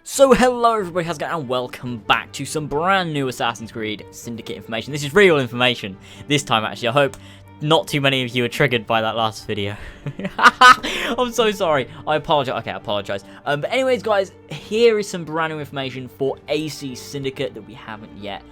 So hello everybody, how's it going, and welcome back to some brand new Assassin's Creed Syndicate information. This is real information this time actually. I hope not too many of you are triggered by that last video. I'm so sorry. I apologize. Okay, I apologize. But anyways guys, here is some brand new information for AC Syndicate that we haven't yet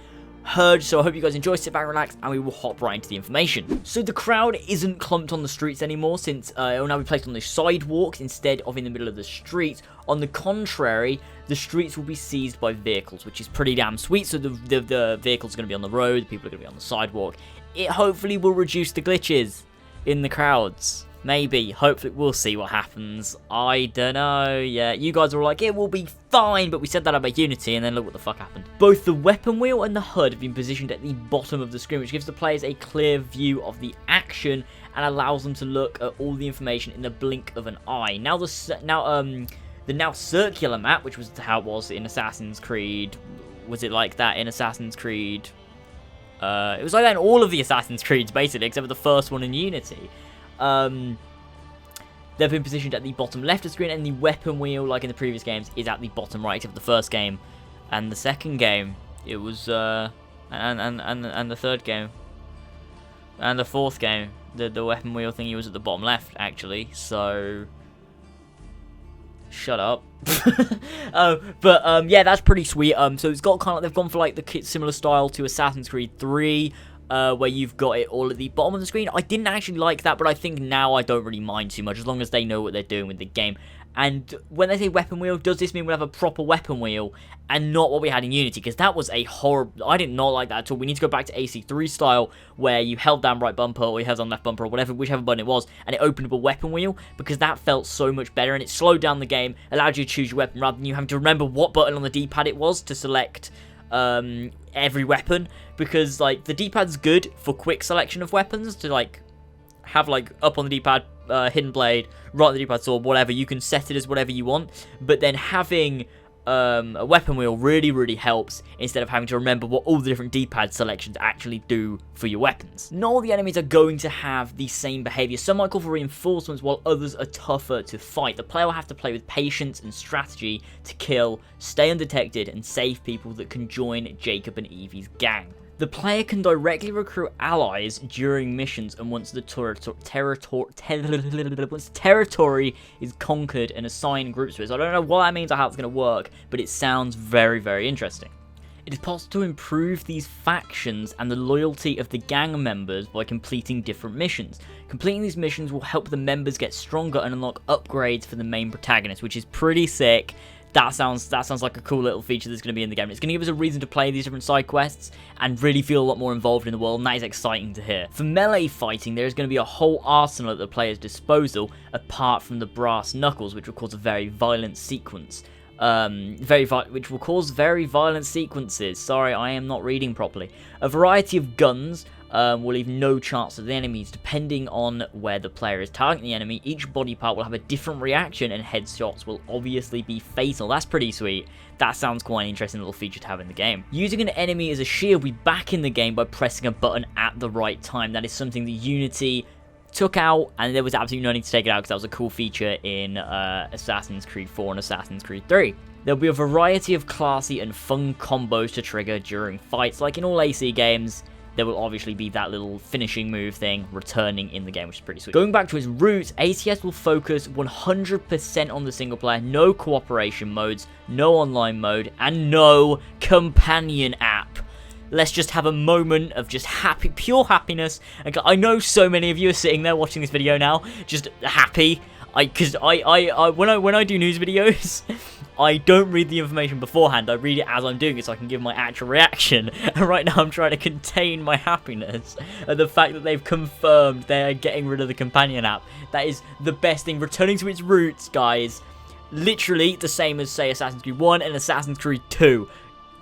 heard, so I hope you guys enjoy, sit back, relax, and we will hop right into the information. So the crowd isn't clumped on the streets anymore, since it will now be placed on the sidewalks instead of in the middle of the streets. On the contrary, the streets will be seized by vehicles, which is pretty damn sweet. So the vehicles are going to be on the road, the people are going to be on the sidewalk. It hopefully will reduce the glitches in the crowds. Maybe, hopefully, we'll see what happens. I don't know. Yeah, you guys were like, it will be fine, but we said that about Unity, and then look what the fuck happened. Both the weapon wheel and the HUD have been positioned at the bottom of the screen, which gives the players a clear view of the action and allows them to look at all the information in the blink of an eye. Now the now circular map, which was how it was in Assassin's Creed. Was it like that in Assassin's Creed? It was like that in all of the Assassin's Creeds, basically, except for the first one in Unity. They've been positioned at the bottom left of the screen, and the weapon wheel, like in the previous games, is at the bottom right, except for the first game and the second game. It was and the third game and the fourth game. The weapon wheel thingy was at the bottom left, actually. So shut up. Yeah, that's pretty sweet. So it's got kind of, they've gone for like the similar style to Assassin's Creed 3. Where you've got it all at the bottom of the screen. I didn't actually like that, but I think now I don't really mind too much, as long as they know what they're doing with the game. And when they say weapon wheel, does this mean we'll have a proper weapon wheel, and not what we had in Unity? Because that was a horrible... I did not like that at all. We need to go back to AC3 style, where you held down right bumper, or you held down left bumper, or whatever, whichever button it was, and it opened up a weapon wheel, because that felt so much better, and it slowed down the game, allowed you to choose your weapon, rather than you having to remember what button on the D-pad it was to select every weapon, because like the D-pad's good for quick selection of weapons, to like have like up on the D-pad hidden blade, right on the D-pad sword, whatever. You can set it as whatever you want, but then having a weapon wheel really helps, instead of having to remember what all the different D-pad selections actually do for your weapons. Not all the enemies are going to have the same behavior. Some might call for reinforcements, while others are tougher to fight. The player will have to play with patience and strategy to kill, stay undetected, and save people that can join Jacob and Evie's gang. The player can directly recruit allies during missions, and once the territory is conquered and assigned groups to it. So I don't know what that means or how it's going to work, but it sounds very interesting. It is possible to improve these factions and the loyalty of the gang members by completing different missions. Completing these missions will help the members get stronger and unlock upgrades for the main protagonist, which is pretty sick. That sounds like a cool little feature that's going to be in the game. It's going to give us a reason to play these different side quests and really feel a lot more involved in the world, and that is exciting to hear. For melee fighting, there is going to be a whole arsenal at the player's disposal, apart from the brass knuckles, which will cause a very violent sequence. Which will cause very violent sequences. Sorry, I am not reading properly. A variety of guns will leave no chance of the enemies, depending on where the player is targeting the enemy. Each body part will have a different reaction, and headshots will obviously be fatal. That's pretty sweet. That sounds quite an interesting little feature to have in the game. Using an enemy as a shield will be back in the game by pressing a button at the right time. That is something that Unity took out, and there was absolutely no need to take it out, because that was a cool feature in Assassin's Creed 4 and Assassin's Creed 3. There'll be a variety of classy and fun combos to trigger during fights. Like in all AC games, there will obviously be that little finishing move thing returning in the game, which is pretty sweet. Going back to its roots, ACS will focus 100% on the single player, no cooperation modes, no online mode, and no companion app. Let's just have a moment of just pure happiness. I know so many of you are sitting there watching this video now, just happy. Because when I do news videos, I don't read the information beforehand. I read it as I'm doing it, so I can give my actual reaction. And right now I'm trying to contain my happiness at the fact that they've confirmed they are getting rid of the companion app. That is the best thing. Returning to its roots, guys. Literally the same as, say, Assassin's Creed 1 and Assassin's Creed 2.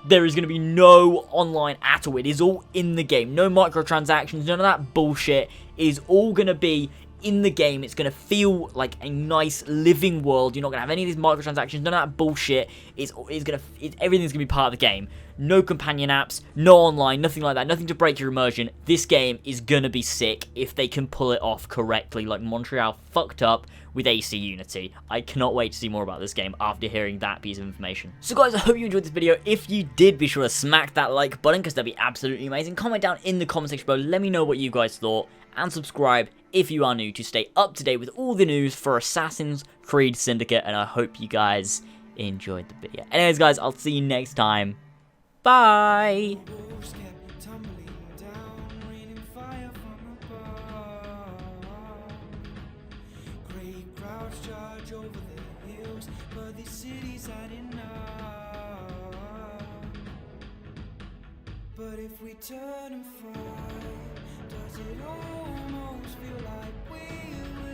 There is going to be no online at all. It is all in the game. No microtransactions, none of that bullshit. It is all going to be in the game. It's going to feel like a nice living world. You're not going to have any of these microtransactions, none of that bullshit. Everything's going to be part of the game. No companion apps, no online, nothing like that, nothing to break your immersion. This game is going to be sick if they can pull it off correctly, like Montreal fucked up with AC Unity. I cannot wait to see more about this game after hearing that piece of information. So guys, I hope you enjoyed this video. If you did, be sure to smack that like button, because that'd be absolutely amazing. Comment down in the comment section below, let me know what you guys thought, and subscribe if you are new to stay up to date with all the news for Assassin's Creed Syndicate, and I hope you guys enjoyed the video. Anyways guys, I'll see you next time. Bye! But if we turn and fight, does it almost feel like we will?